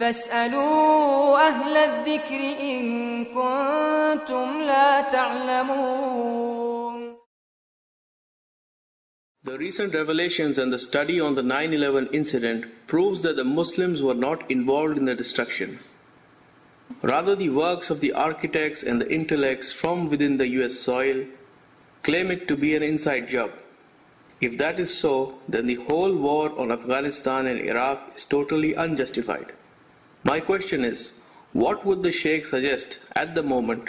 فاسألوا أهل الذكر إن كنتم لا تعلمون. The recent revelations and the study on the 9/11 incident proves that the Muslims were not involved in the destruction. Rather, the works of the architects and the intellects from within the US soil claim it to be an inside job. If that is so, then the whole war on Afghanistan and Iraq is totally unjustified. My question is, what would the Shaikh suggest at the moment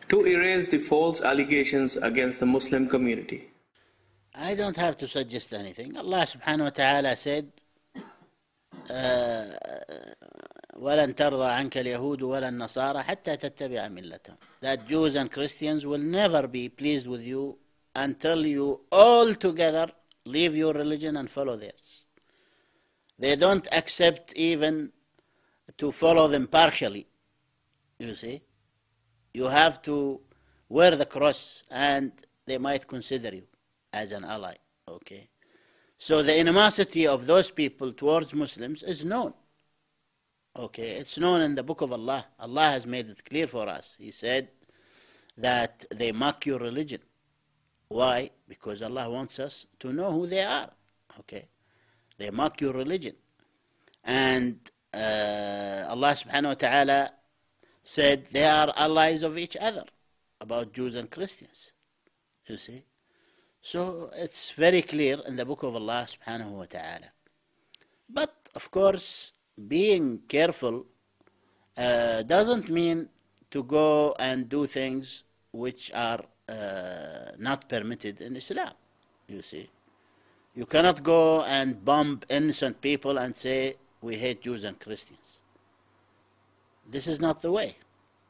to erase the false allegations against the Muslim community? I don't have to suggest anything. Allah subhanahu wa ta'ala said, وَلَن تَرْضَى عَنْكَ الْيَهُودُ وَلَا النَّصَارَى حَتَّى تَتَّبِعَ مِلَّتَهُمْ. That Jews and Christians will never be pleased with you until you all together leave your religion and follow theirs. They don't accept even to follow them partially. You see? You have to wear the cross and they might consider you as an ally. Okay? So the animosity of those people towards Muslims is known. Okay? It's known in the book of Allah. Allah has made it clear for us. He said that they mock your religion. Why? Because Allah wants us to know who they are. Okay? They mock your religion. And Allah subhanahu wa ta'ala said they are allies of each other, about Jews and Christians. You see? So it's very clear in the book of Allah subhanahu wa ta'ala. But of course, being careful doesn't mean to go and do things which are not permitted in Islam. You see? You cannot go and bomb innocent people and say, we hate Jews and Christians. This is not the way.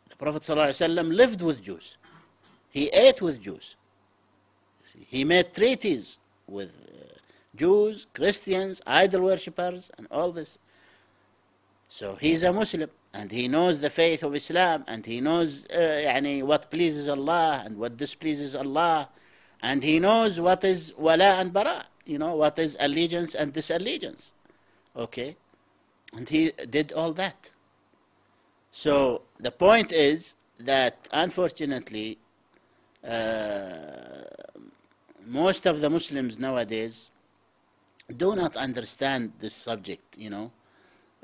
The Prophet ﷺ lived with Jews. He ate with Jews. He made treaties with Jews, Christians, idol worshippers, and all this. So he's a Muslim, and he knows the faith of Islam, and he knows what pleases Allah and what displeases Allah, and he knows what is wala and bara, what is allegiance and disallegiance. Okay? And he did all that. So the point is that unfortunately most of the Muslims nowadays do not understand this subject.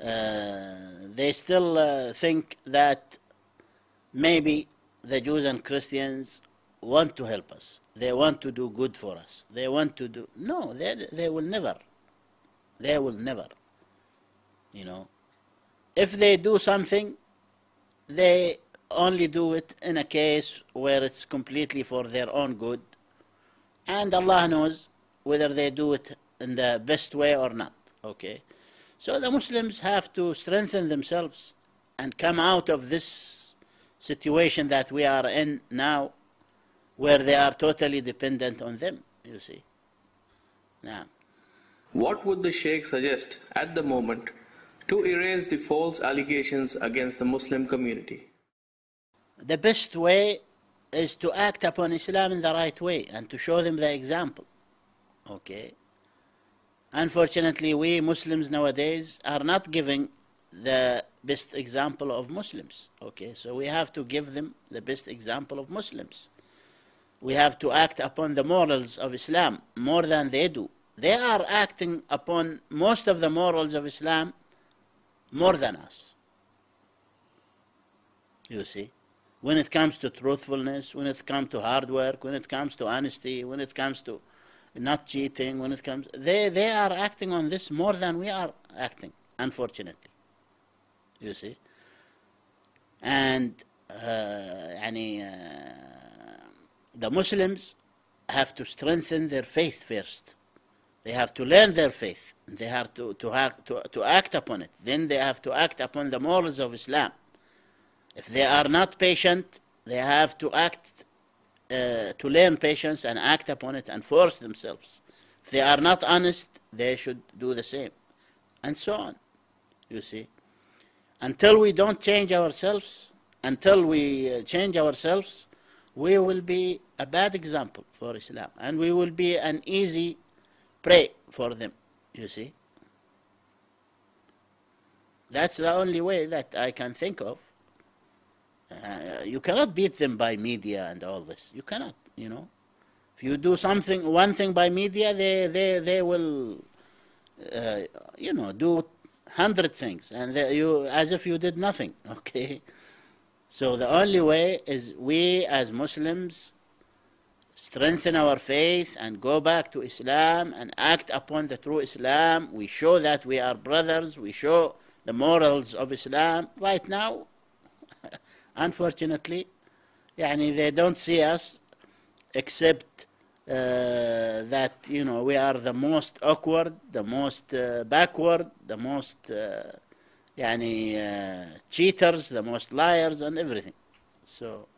They still think that maybe the Jews and Christians want to help us. They want to do good for us. They want to do... No, they will never. They will never. If they do something, they only do it in a case where it's completely for their own good. And Allah knows whether they do it in the best way or not. Okay? So the Muslims have to strengthen themselves and come out of this situation that we are in now, where they are totally dependent on them, you see. Now, what would the Shaikh suggest at the moment to erase the false allegations against the Muslim community? The best way is to act upon Islam in the right way and to show them the example. Okay? Unfortunately, we Muslims nowadays are not giving the best example of Muslims. Okay? So we have to give them the best example of Muslims. We have to act upon the morals of Islam more than they do. They are acting upon most of the morals of Islam more than us. You see? When it comes to truthfulness, when it comes to hard work, when it comes to honesty, when it comes to not cheating, when it comes... They are acting on this more than we are acting, unfortunately. You see? And the Muslims have to strengthen their faith first. They have to learn their faith. They have to act upon it. Then they have to act upon the morals of Islam. If they are not patient, they have to act, to learn patience and act upon it and force themselves. If they are not honest, they should do the same. And so on, you see. Until we don't change ourselves, we will be a bad example for Islam. And we will be an easy prey for them, you see. That's the only way that I can think of. You cannot beat them by media and all this. You cannot, you know. If you do one thing by media, they will, you know, do 100 things, and as if you did nothing. Okay. So the only way is we as Muslims strengthen our faith and go back to Islam and act upon the true Islam. We show that we are brothers. We show the morals of Islam. Right now, unfortunately, يعني they don't see us except that, you know, we are the most awkward, the most backward, the most cheaters, the most liars and everything. So